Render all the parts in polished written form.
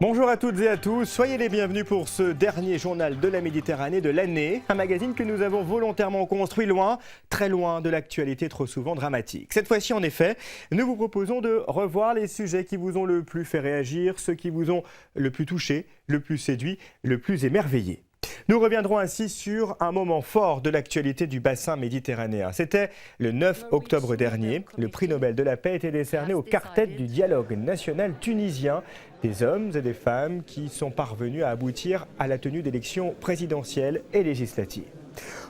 Bonjour à toutes et à tous, soyez les bienvenus pour ce dernier journal de la Méditerranée de l'année, un magazine que nous avons volontairement construit loin, très loin de l'actualité trop souvent dramatique. Cette fois-ci en effet, nous vous proposons de revoir les sujets qui vous ont le plus fait réagir, ceux qui vous ont le plus touché, le plus séduit, le plus émerveillé. Nous reviendrons ainsi sur un moment fort de l'actualité du bassin méditerranéen. C'était le 9 octobre dernier. Le prix Nobel de la paix était décerné au quartet du dialogue national tunisien, des hommes et des femmes qui sont parvenus à aboutir à la tenue d'élections présidentielles et législatives.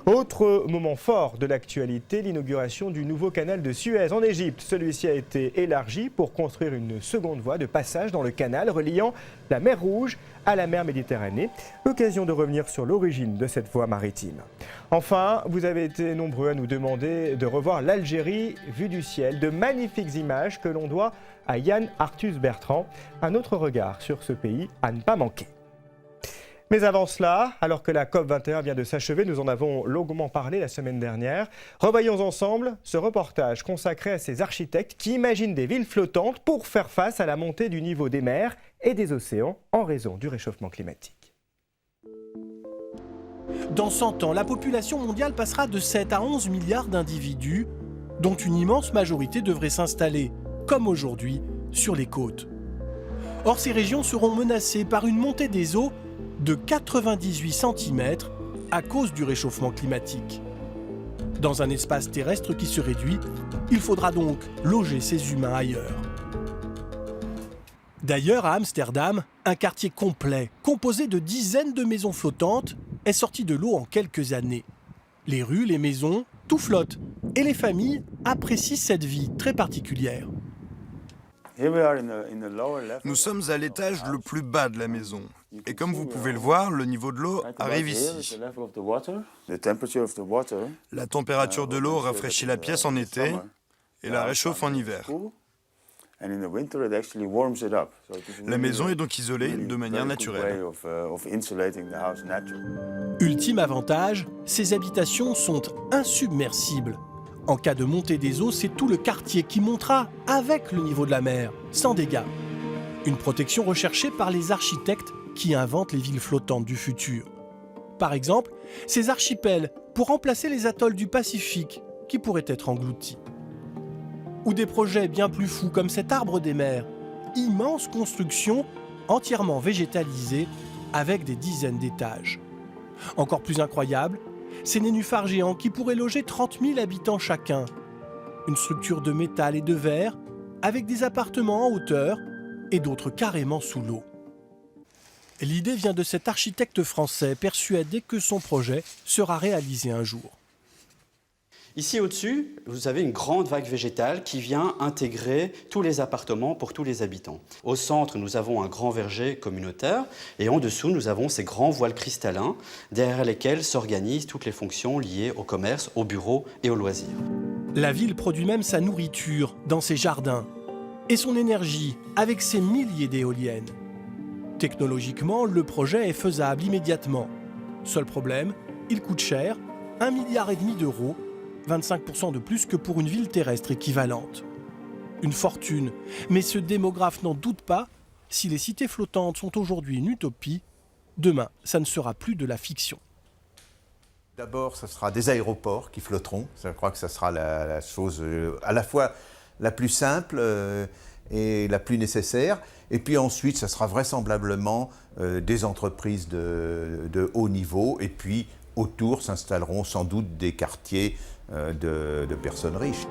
Autre moment fort de l'actualité, l'inauguration du nouveau canal de Suez en Égypte. Celui-ci a été élargi pour construire une seconde voie de passage dans le canal reliant la mer Rouge à la mer Méditerranée. L'occasion de revenir sur l'origine de cette voie maritime. Enfin, vous avez été nombreux à nous demander de revoir l'Algérie vue du ciel. De magnifiques images que l'on doit à Yann Arthus Bertrand. Un autre regard sur ce pays à ne pas manquer. Mais avant cela, alors que la COP21 vient de s'achever, nous en avons longuement parlé la semaine dernière. Revoyons ensemble ce reportage consacré à ces architectes qui imaginent des villes flottantes pour faire face à la montée du niveau des mers et des océans en raison du réchauffement climatique. Dans 100 ans, la population mondiale passera de 7 à 11 milliards d'individus, dont une immense majorité devrait s'installer, comme aujourd'hui, sur les côtes. Or, ces régions seront menacées par une montée des eaux de 98 cm à cause du réchauffement climatique. Dans un espace terrestre qui se réduit, il faudra donc loger ces humains ailleurs. D'ailleurs, à Amsterdam, un quartier complet, composé de dizaines de maisons flottantes, est sorti de l'eau en quelques années. Les rues, les maisons, tout flotte. Et les familles apprécient cette vie très particulière. Nous sommes à l'étage le plus bas de la maison. Et comme vous pouvez le voir, le niveau de l'eau arrive ici. La température de l'eau rafraîchit la pièce en été et la réchauffe en hiver. La maison est donc isolée de manière naturelle. Ultime avantage, ces habitations sont insubmersibles. En cas de montée des eaux, c'est tout le quartier qui montera avec le niveau de la mer, sans dégâts. Une protection recherchée par les architectes qui inventent les villes flottantes du futur. Par exemple, ces archipels pour remplacer les atolls du Pacifique qui pourraient être engloutis. Ou des projets bien plus fous comme cet arbre des mers, immense construction entièrement végétalisée avec des dizaines d'étages. Encore plus incroyable, ces nénuphars géants qui pourraient loger 30 000 habitants chacun. Une structure de métal et de verre avec des appartements en hauteur et d'autres carrément sous l'eau. L'idée vient de cet architecte français persuadé que son projet sera réalisé un jour. Ici au-dessus, vous avez une grande vague végétale qui vient intégrer tous les appartements pour tous les habitants. Au centre, nous avons un grand verger communautaire et en dessous, nous avons ces grands voiles cristallins derrière lesquels s'organisent toutes les fonctions liées au commerce, aux bureaux et aux loisirs. La ville produit même sa nourriture dans ses jardins et son énergie avec ses milliers d'éoliennes. Technologiquement, le projet est faisable immédiatement. Seul problème, il coûte cher, 1,5 milliard d'euros, 25% de plus que pour une ville terrestre équivalente. Une fortune, mais ce démographe n'en doute pas, si les cités flottantes sont aujourd'hui une utopie, demain, ça ne sera plus de la fiction. D'abord, ce sera des aéroports qui flotteront. Je crois que ce sera la chose à la fois la plus simple et la plus nécessaire. Et puis ensuite, ce sera vraisemblablement des entreprises de haut niveau. Et puis, autour s'installeront sans doute des quartiers de personnes riches.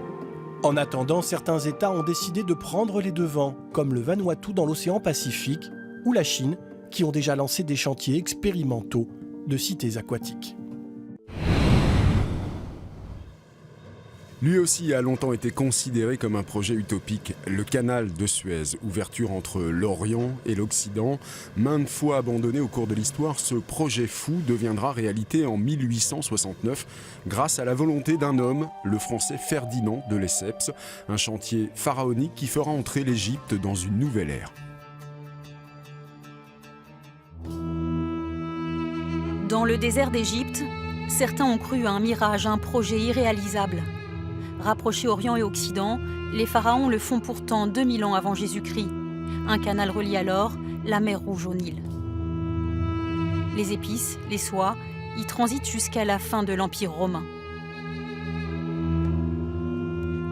En attendant, certains États ont décidé de prendre les devants, comme le Vanuatu dans l'océan Pacifique ou la Chine, qui ont déjà lancé des chantiers expérimentaux de cités aquatiques. Lui aussi a longtemps été considéré comme un projet utopique. Le canal de Suez, ouverture entre l'Orient et l'Occident, maintes fois abandonné au cours de l'histoire, ce projet fou deviendra réalité en 1869 grâce à la volonté d'un homme, le français Ferdinand de Lesseps, un chantier pharaonique qui fera entrer l'Égypte dans une nouvelle ère. Dans le désert d'Égypte, certains ont cru à un mirage, à un projet irréalisable. Rapprochés Orient et Occident, les pharaons le font pourtant 2000 ans avant Jésus-Christ. Un canal relie alors la mer Rouge au Nil. Les épices, les soies, y transitent jusqu'à la fin de l'Empire romain.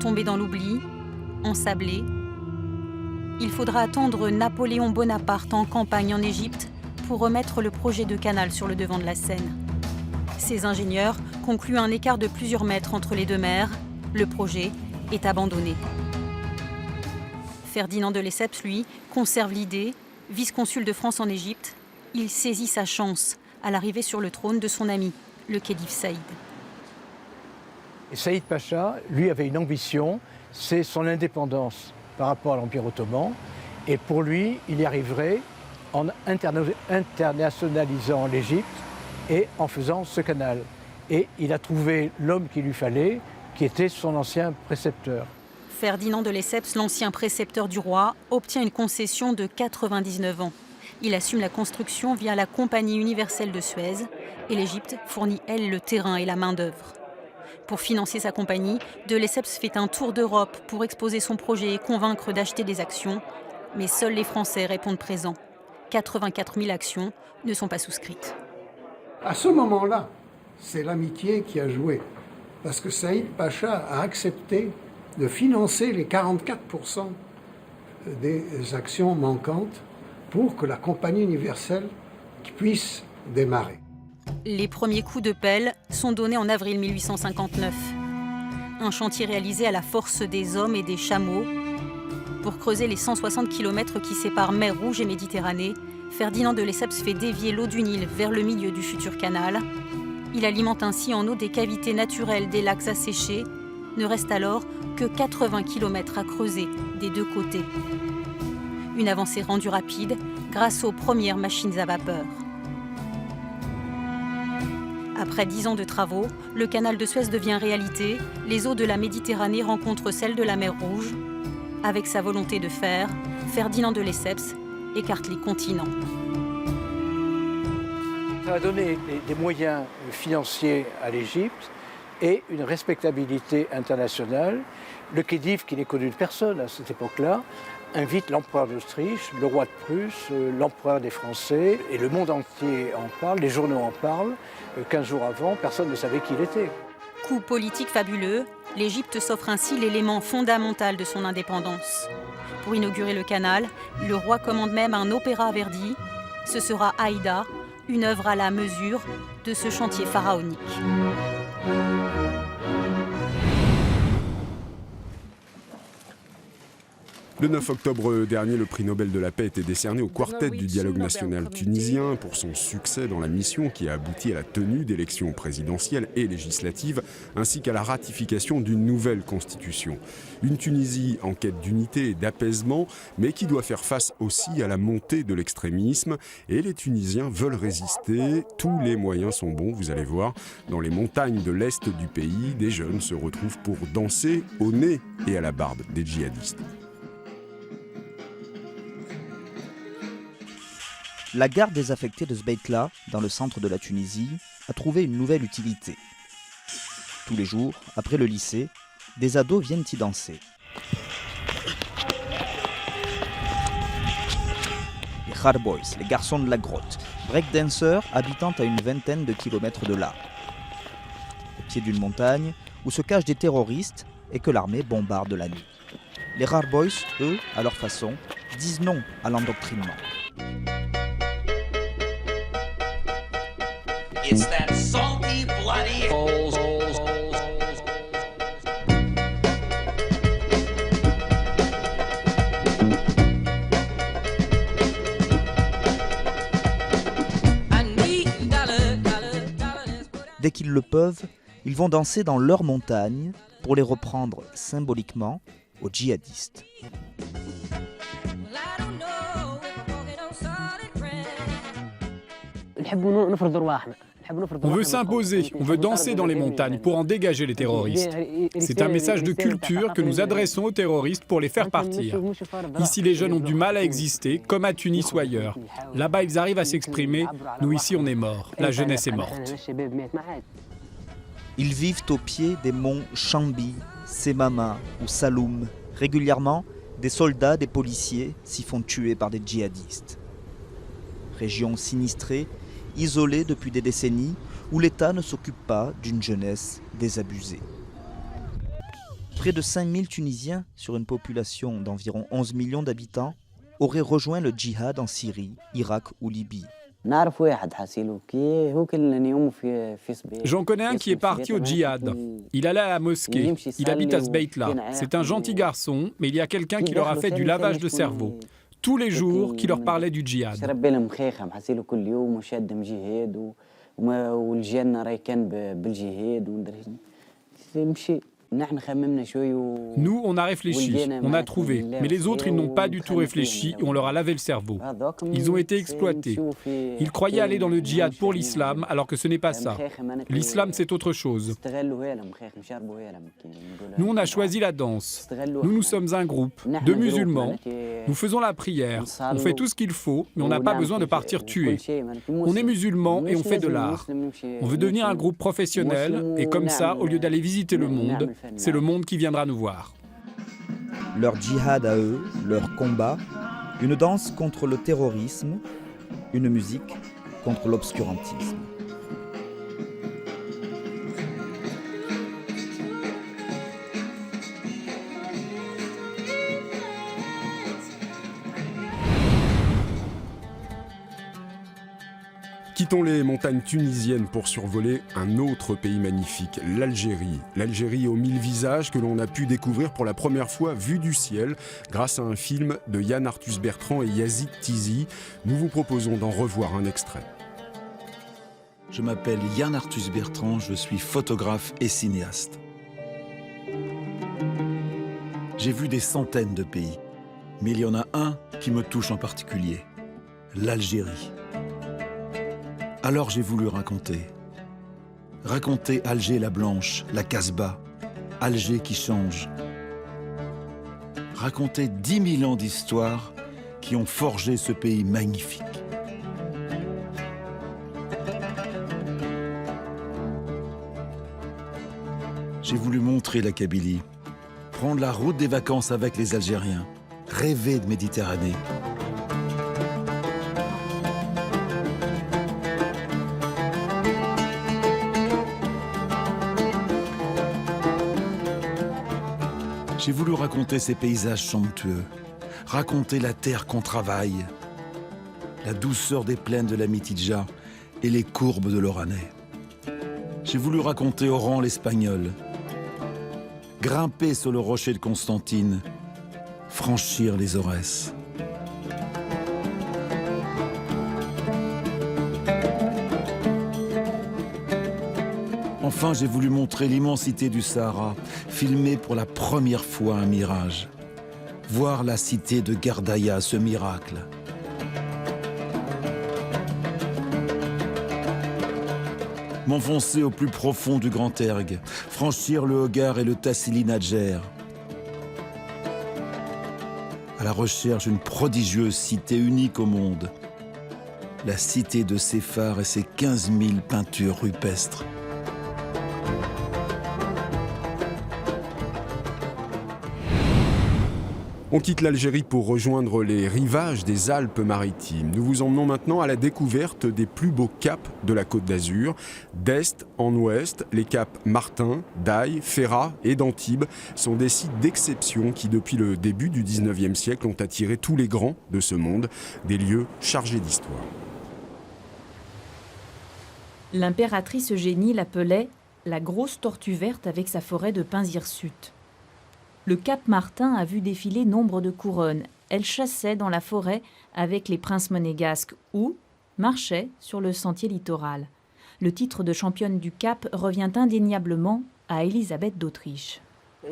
Tombés dans l'oubli, ensablés, il faudra attendre Napoléon Bonaparte en campagne en Égypte pour remettre le projet de canal sur le devant de la scène. Ses ingénieurs concluent un écart de plusieurs mètres entre les deux mers. Le projet est abandonné. Ferdinand de Lesseps, lui, conserve l'idée. Vice-consul de France en Égypte, il saisit sa chance à l'arrivée sur le trône de son ami, le Khedive Saïd. Et Saïd Pacha, lui, avait une ambition, c'est son indépendance par rapport à l'Empire ottoman. Et pour lui, il y arriverait en internationalisant l'Égypte et en faisant ce canal. Et il a trouvé l'homme qu'il lui fallait, qui était son ancien précepteur. Ferdinand de Lesseps, l'ancien précepteur du roi, obtient une concession de 99 ans. Il assume la construction via la Compagnie universelle de Suez et l'Égypte fournit, elle, le terrain et la main-d'œuvre. Pour financer sa compagnie, de Lesseps fait un tour d'Europe pour exposer son projet et convaincre d'acheter des actions. Mais seuls les Français répondent présents. 84 000 actions ne sont pas souscrites. À ce moment-là, c'est l'amitié qui a joué. Parce que Saïd Pacha a accepté de financer les 44% des actions manquantes pour que la Compagnie universelle puisse démarrer. Les premiers coups de pelle sont donnés en avril 1859. Un chantier réalisé à la force des hommes et des chameaux. Pour creuser les 160 km qui séparent mer Rouge et Méditerranée, Ferdinand de Lesseps fait dévier l'eau du Nil vers le milieu du futur canal. Il alimente ainsi en eau des cavités naturelles des lacs asséchés. Ne reste alors que 80 km à creuser des deux côtés. Une avancée rendue rapide grâce aux premières machines à vapeur. Après 10 ans de travaux, le canal de Suez devient réalité. Les eaux de la Méditerranée rencontrent celles de la mer Rouge. Avec sa volonté de faire, Ferdinand de Lesseps écarte les continents. Ça va donner des moyens financiers à l'Égypte et une respectabilité internationale. Le Khedive, qui n'est connu de personne à cette époque-là, invite l'empereur d'Autriche, le roi de Prusse, l'empereur des Français, et le monde entier en parle, les journaux en parlent. 15 jours avant, personne ne savait qui il était. Coup politique fabuleux, l'Égypte s'offre ainsi l'élément fondamental de son indépendance. Pour inaugurer le canal, le roi commande même un opéra à Verdi. Ce sera Aïda, une œuvre à la mesure de ce chantier pharaonique. Le 9 octobre dernier, le prix Nobel de la paix était décerné au quartet du dialogue national tunisien pour son succès dans la mission qui a abouti à la tenue d'élections présidentielles et législatives, ainsi qu'à la ratification d'une nouvelle constitution. Une Tunisie en quête d'unité et d'apaisement, mais qui doit faire face aussi à la montée de l'extrémisme. Et les Tunisiens veulent résister. Tous les moyens sont bons, vous allez voir. Dans les montagnes de l'est du pays, des jeunes se retrouvent pour danser au nez et à la barbe des djihadistes. La gare désaffectée de Sbeitla, dans le centre de la Tunisie, a trouvé une nouvelle utilité. Tous les jours, après le lycée, des ados viennent y danser. Les Hard Boys, les garçons de la grotte, breakdancers habitant à une vingtaine de kilomètres de là. Au pied d'une montagne où se cachent des terroristes et que l'armée bombarde la nuit. Les Hard Boys, eux, à leur façon, disent non à l'endoctrinement. It's that salty, bloody Dès qu'ils le peuvent, ils vont danser dans leur montagne pour les reprendre symboliquement aux djihadistes. On veut s'imposer, on veut danser dans les montagnes pour en dégager les terroristes. C'est un message de culture que nous adressons aux terroristes pour les faire partir. Ici, les jeunes ont du mal à exister, comme à Tunis ou ailleurs. Là-bas, ils arrivent à s'exprimer. Nous, ici, on est morts. La jeunesse est morte. Ils vivent au pied des monts Chambi, Semama ou Saloum. Régulièrement, des soldats, des policiers s'y font tuer par des djihadistes. région sinistrée, isolée depuis des décennies, où l'État ne s'occupe pas d'une jeunesse désabusée. Près de 5000 Tunisiens, sur une population d'environ 11 millions d'habitants, auraient rejoint le djihad en Syrie, Irak ou Libye. J'en connais un qui est parti au djihad. Il allait à la mosquée. Il habite à Sbeitla. C'est un gentil garçon, mais il y a quelqu'un qui leur a fait du lavage de cerveau. Tous les jours, qui leur parlait du djihad. Nous, on a réfléchi, on a trouvé, mais les autres, ils n'ont pas du tout réfléchi et on leur a lavé le cerveau. Ils ont été exploités. Ils croyaient aller dans le djihad pour l'islam, alors que ce n'est pas ça. L'islam, c'est autre chose. Nous, on a choisi la danse. Nous sommes un groupe de musulmans. Nous faisons la prière. On fait tout ce qu'il faut, mais on n'a pas besoin de partir tuer. On est musulmans et on fait de l'art. On veut devenir un groupe professionnel et comme ça, au lieu d'aller visiter le monde, c'est le monde qui viendra nous voir. Leur djihad à eux, leur combat, une danse contre le terrorisme, une musique contre l'obscurantisme. Quittons les montagnes tunisiennes pour survoler un autre pays magnifique, l'Algérie. L'Algérie aux 1000 visages que l'on a pu découvrir pour la première fois vue du ciel grâce à un film de Yann Arthus Bertrand et Yazid Tizi. Nous vous proposons d'en revoir un extrait. Je m'appelle Yann Arthus Bertrand, je suis photographe et cinéaste. J'ai vu des centaines de pays, mais il y en a un qui me touche en particulier, l'Algérie. Alors j'ai voulu raconter Alger la blanche, la Casbah, Alger qui change. Raconter 10 000 ans d'histoire qui ont forgé ce pays magnifique. J'ai voulu montrer la Kabylie, prendre la route des vacances avec les Algériens, rêver de Méditerranée. J'ai voulu raconter ces paysages somptueux, raconter la terre qu'on travaille, la douceur des plaines de la Mitidja et les courbes de l'Oranais. J'ai voulu raconter Oran l'Espagnol, grimper sur le rocher de Constantine, franchir les Aurès. Enfin, j'ai voulu montrer l'immensité du Sahara, filmer pour la première fois un mirage. Voir la cité de Gardaïa, ce miracle. M'enfoncer au plus profond du Grand Ergue, franchir le Hogar et le Tassili Nadjer. À la recherche d'une prodigieuse cité unique au monde. La cité de Séphar et ses 15 000 peintures rupestres. On quitte l'Algérie pour rejoindre les rivages des Alpes-Maritimes. Nous vous emmenons maintenant à la découverte des plus beaux caps de la Côte d'Azur. D'est en ouest, les caps Martin, d'Aille, Ferrat et d'Antibes sont des sites d'exception qui, depuis le début du 19e siècle, ont attiré tous les grands de ce monde, des lieux chargés d'histoire. L'impératrice Eugénie l'appelait « la grosse tortue verte avec sa forêt de pins hirsutes ». Le Cap Martin a vu défiler nombre de couronnes. Elle chassait dans la forêt avec les princes monégasques ou marchait sur le sentier littoral. Le titre de championne du Cap revient indéniablement à Élisabeth d'Autriche.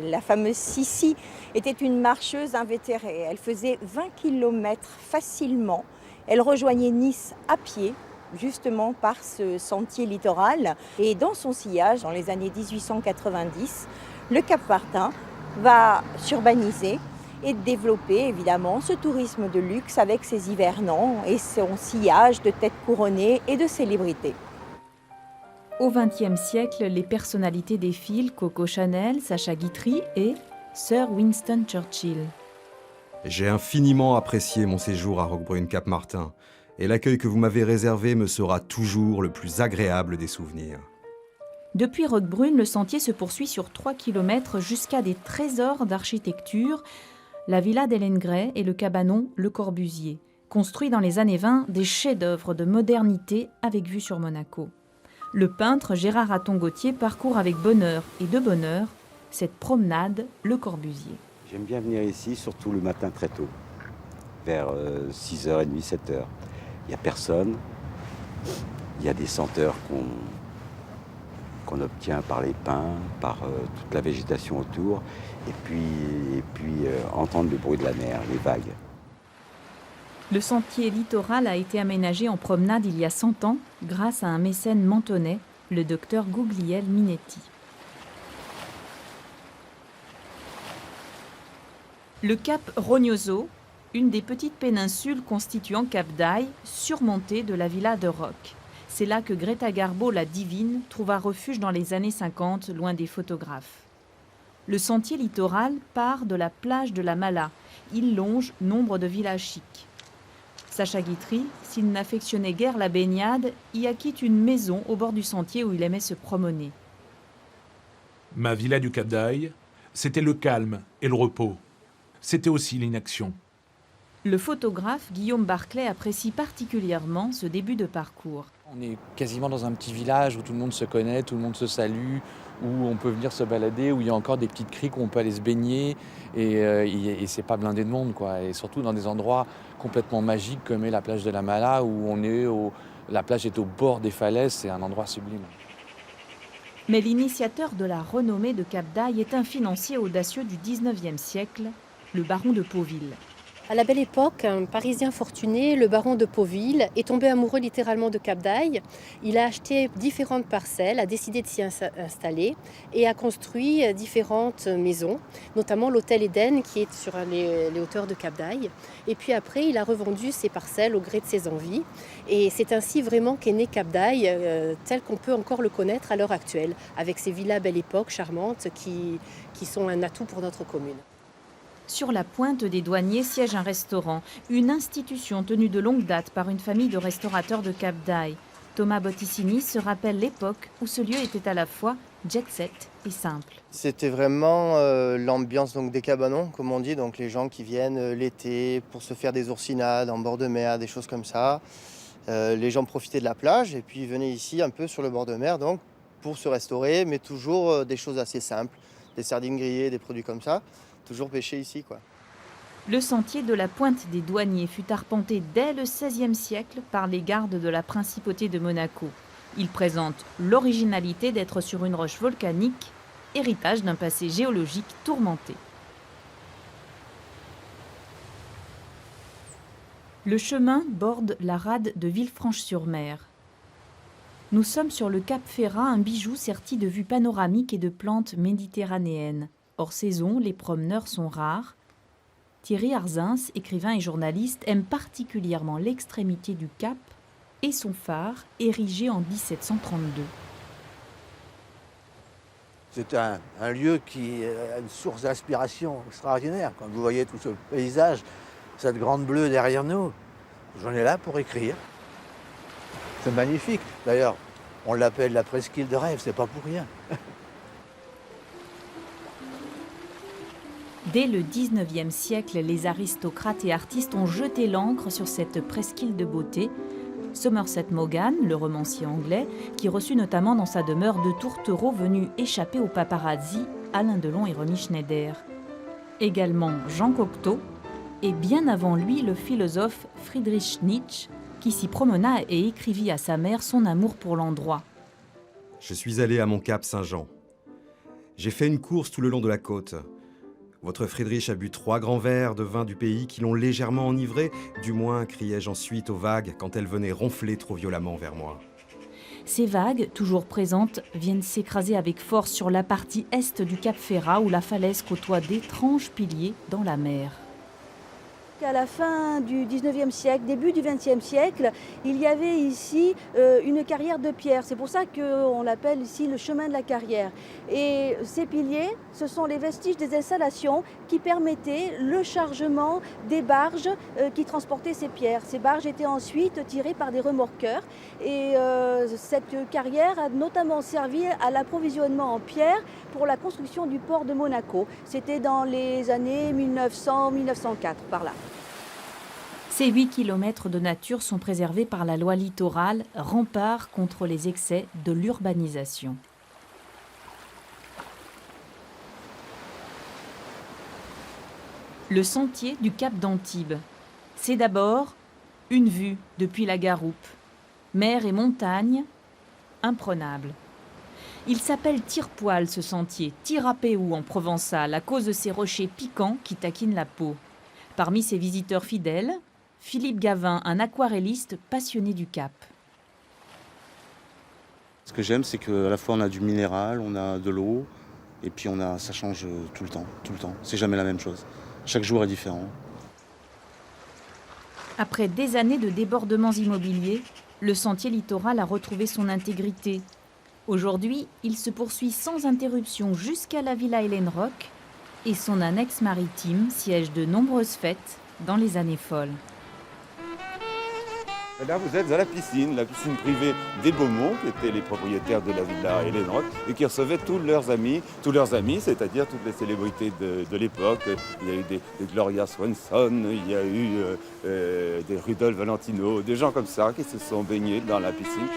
La fameuse Sissi était une marcheuse invétérée. Elle faisait 20 km facilement. Elle rejoignait Nice à pied, justement par ce sentier littoral. Et dans son sillage, dans les années 1890, le Cap Martin va s'urbaniser et développer évidemment ce tourisme de luxe avec ses hivernants et son sillage de têtes couronnées et de célébrités. Au XXe siècle, les personnalités défilent Coco Chanel, Sacha Guitry et Sir Winston Churchill. J'ai infiniment apprécié mon séjour à Roquebrune-Cap Martin. Et l'accueil que vous m'avez réservé me sera toujours le plus agréable des souvenirs. Depuis Roquebrune, le sentier se poursuit sur 3 km jusqu'à des trésors d'architecture, la villa d'Hélène Gray et le cabanon Le Corbusier. Construits dans les années 20, des chefs-d'œuvre de modernité avec vue sur Monaco. Le peintre Gérard Hatton-Gauthier parcourt avec bonheur et de bonheur cette promenade Le Corbusier. J'aime bien venir ici, surtout le matin très tôt, vers 6h30, 7h. Il n'y a personne, il y a des senteurs qu'on obtient par les pins, par toute la végétation autour, et puis entendre le bruit de la mer, les vagues. Le sentier littoral a été aménagé en promenade il y a 100 ans grâce à un mécène mentonais, le docteur Gugliel Minetti. Le cap Rognoso, une des petites péninsules constituant Cap d'Aille, surmontée de la villa de Roque. C'est là que Greta Garbo, la divine, trouva refuge dans les années 50, loin des photographes. Le sentier littoral part de la plage de la Mala. Il longe nombre de villages chics. Sacha Guitry, s'il n'affectionnait guère la baignade, y acquitte une maison au bord du sentier où il aimait se promener. Ma villa du Cap d'Aille, c'était le calme et le repos. C'était aussi l'inaction. Le photographe Guillaume Barclay apprécie particulièrement ce début de parcours. On est quasiment dans un petit village où tout le monde se connaît, tout le monde se salue, où on peut venir se balader, où il y a encore des petites criques où on peut aller se baigner et c'est pas blindé de monde, quoi. Et surtout dans des endroits complètement magiques comme est la plage de la Mala où la plage est au bord des falaises, c'est un endroit sublime. Mais l'initiateur de la renommée de Cap d'Aille est un financier audacieux du 19e siècle, le baron de Pauville. À la belle époque, un Parisien fortuné, le baron de Pauville, est tombé amoureux littéralement de Cap d'Aille. Il a acheté différentes parcelles, a décidé de s'y installer et a construit différentes maisons, notamment l'hôtel Éden qui est sur les hauteurs de Cap d'Aille. Et puis après, il a revendu ses parcelles au gré de ses envies. Et c'est ainsi vraiment qu'est né Cap d'Aille, tel qu'on peut encore le connaître à l'heure actuelle, avec ses villas belle époque charmantes qui sont un atout pour notre commune. Sur la pointe des douaniers siège un restaurant, une institution tenue de longue date par une famille de restaurateurs de Cap d'Aille. Thomas Botticini se rappelle l'époque où ce lieu était à la fois jet-set et simple. C'était vraiment l'ambiance donc, des cabanons, comme on dit, donc les gens qui viennent l'été pour se faire des oursinades en bord de mer, des choses comme ça. Les gens profitaient de la plage et puis venaient ici un peu sur le bord de mer donc, pour se restaurer, mais toujours des choses assez simples, des sardines grillées, des produits comme ça. Toujours pêcher ici, quoi. Le sentier de la pointe des douaniers fut arpenté dès le XVIe siècle par les gardes de la principauté de Monaco. Il présente l'originalité d'être sur une roche volcanique, héritage d'un passé géologique tourmenté. Le chemin borde la rade de Villefranche-sur-Mer. Nous sommes sur le Cap Ferrat, un bijou serti de vues panoramiques et de plantes méditerranéennes. Hors saison, les promeneurs sont rares. Thierry Arzins, écrivain et journaliste, aime particulièrement l'extrémité du cap et son phare, érigé en 1732. C'est un lieu qui a une source d'inspiration extraordinaire. Quand vous voyez tout ce paysage, cette grande bleue derrière nous, j'en ai là pour écrire. C'est magnifique. D'ailleurs, on l'appelle la presqu'île de rêve, c'est pas pour rien. Dès le XIXe siècle, les aristocrates et artistes ont jeté l'encre sur cette presqu'île de beauté. Somerset Maugham, le romancier anglais, qui reçut notamment dans sa demeure deux tourtereaux venus échapper aux paparazzi, Alain Delon et Romy Schneider. Également Jean Cocteau, et bien avant lui le philosophe Friedrich Nietzsche, qui s'y promena et écrivit à sa mère son amour pour l'endroit. Je suis allé à mon Cap Saint-Jean. J'ai fait une course tout le long de la côte. Votre Friedrich a bu 3 grands verres de vin du pays qui l'ont légèrement enivré, du moins, criai-je ensuite aux vagues quand elles venaient ronfler trop violemment vers moi. Ces vagues, toujours présentes, viennent s'écraser avec force sur la partie est du Cap Ferrat où la falaise côtoie d'étranges piliers dans la mer. À la fin du 19e siècle, début du 20e siècle, il y avait ici une carrière de pierre. C'est pour ça qu'on l'appelle ici le chemin de la carrière. Et ces piliers, ce sont les vestiges des installations qui permettaient le chargement des barges qui transportaient ces pierres. Ces barges étaient ensuite tirées par des remorqueurs. Et cette carrière a notamment servi à l'approvisionnement en pierre pour la construction du port de Monaco. C'était dans les années 1900-1904, par là. Ces 8 kilomètres de nature sont préservés par la loi littorale, rempart contre les excès de l'urbanisation. Le sentier du Cap d'Antibes. C'est d'abord une vue depuis la Garoupe. Mer et montagne, imprenables. Il s'appelle tire-poil ce sentier, tirapéou en provençal, à cause de ses rochers piquants qui taquinent la peau. Parmi ses visiteurs fidèles, Philippe Gavin, un aquarelliste passionné du Cap. Ce que j'aime, c'est qu'à la fois on a du minéral, on a de l'eau, et puis ça change tout le temps. C'est jamais la même chose. Chaque jour est différent. Après des années de débordements immobiliers, le sentier littoral a retrouvé son intégrité. Aujourd'hui, il se poursuit sans interruption jusqu'à la Villa Hélène Rock et son annexe maritime, siège de nombreuses fêtes dans les années folles. Là, vous êtes à la piscine privée des Beaumont, qui étaient les propriétaires de la Villa Hélène Rock, et qui recevaient tous leurs amis, c'est-à-dire toutes les célébrités de l'époque. Il y a eu des Gloria Swanson, il y a eu des Rudolph Valentino, des gens comme ça qui se sont baignés dans la piscine.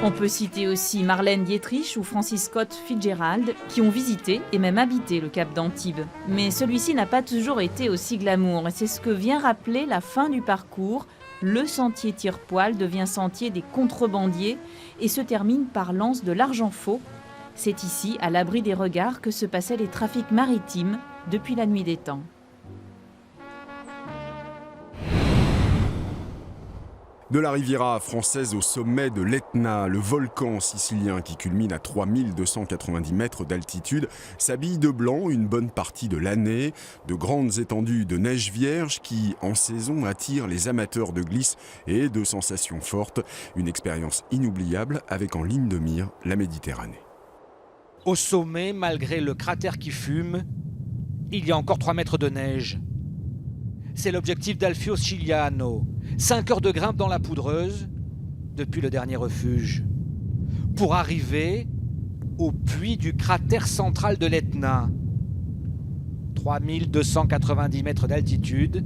On peut citer aussi Marlène Dietrich ou Francis Scott Fitzgerald qui ont visité et même habité le Cap d'Antibes. Mais celui-ci n'a pas toujours été aussi glamour et c'est ce que vient rappeler la fin du parcours. Le sentier tire-poil devient sentier des contrebandiers et se termine par l'anse de l'Argent-Faux. C'est ici, à l'abri des regards, que se passaient les trafics maritimes depuis la nuit des temps. De la Riviera française au sommet de l'Etna, le volcan sicilien qui culmine à 3290 mètres d'altitude, s'habille de blanc une bonne partie de l'année. De grandes étendues de neige vierge qui, en saison, attirent les amateurs de glisse et de sensations fortes. Une expérience inoubliable avec en ligne de mire la Méditerranée. Au sommet, malgré le cratère qui fume, il y a encore 3 mètres de neige. C'est l'objectif d'Alfio Scigliano. 5 heures de grimpe dans la poudreuse depuis le dernier refuge. Pour arriver au puits du cratère central de l'Etna. 3290 mètres d'altitude,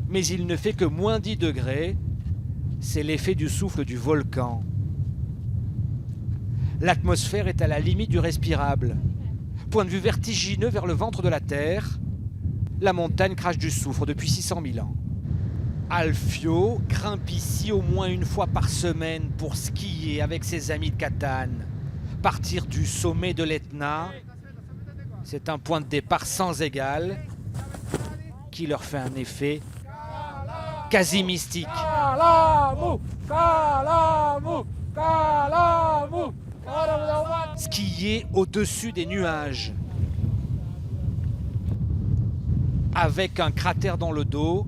mais il ne fait que moins 10 degrés. C'est l'effet du souffle du volcan. L'atmosphère est à la limite du respirable. Point de vue vertigineux vers le ventre de la Terre. La montagne crache du soufre depuis 600 000 ans. Alfio grimpe ici au moins une fois par semaine pour skier avec ses amis de Catane. Partir du sommet de l'Etna, c'est un point de départ sans égal qui leur fait un effet quasi mystique. Skier au-dessus des nuages. Avec un cratère dans le dos,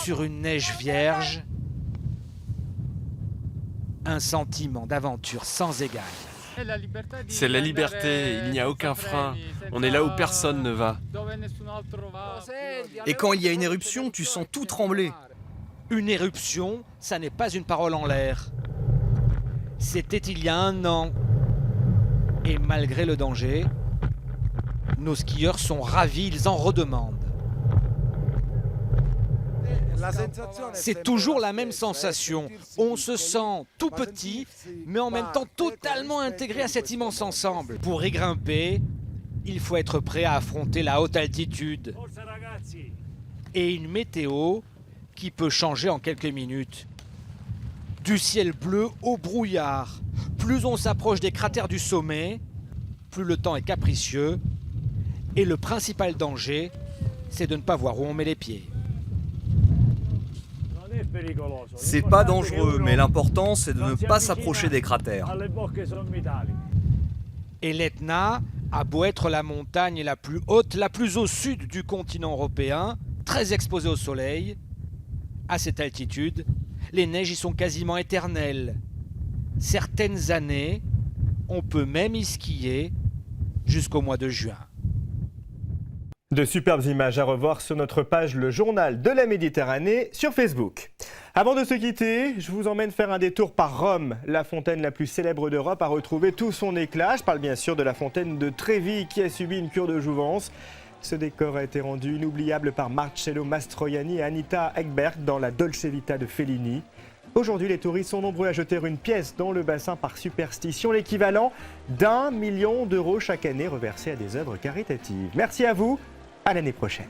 sur une neige vierge, un sentiment d'aventure sans égal. C'est la liberté, il n'y a aucun frein, on est là où personne ne va. Et quand il y a une éruption, tu sens tout trembler. Une éruption, ça n'est pas une parole en l'air. C'était il y a 1 an. Et malgré le danger, nos skieurs sont ravis, ils en redemandent. C'est toujours la même sensation. On se sent tout petit, mais en même temps totalement intégré à cet immense ensemble. Pour y grimper, il faut être prêt à affronter la haute altitude. Et une météo qui peut changer en quelques minutes. Du ciel bleu au brouillard. Plus on s'approche des cratères du sommet, plus le temps est capricieux. Et le principal danger, c'est de ne pas voir où on met les pieds. C'est pas dangereux, mais l'important c'est de ne pas s'approcher des cratères. Et l'Etna a beau être la montagne la plus haute, la plus au sud du continent européen, très exposée au soleil, à cette altitude, les neiges y sont quasiment éternelles. Certaines années, on peut même y skier jusqu'au mois de juin. De superbes images à revoir sur notre page Le Journal de la Méditerranée sur Facebook. Avant de se quitter, je vous emmène faire un détour par Rome. La fontaine la plus célèbre d'Europe a retrouvé tout son éclat. Je parle bien sûr de la fontaine de Trévi qui a subi une cure de jouvence. Ce décor a été rendu inoubliable par Marcello Mastroianni et Anita Ekberg dans la Dolce Vita de Fellini. Aujourd'hui, les touristes sont nombreux à jeter une pièce dans le bassin par superstition, l'équivalent d'1 million d'euros chaque année reversés à des œuvres caritatives. Merci à vous, à l'année prochaine.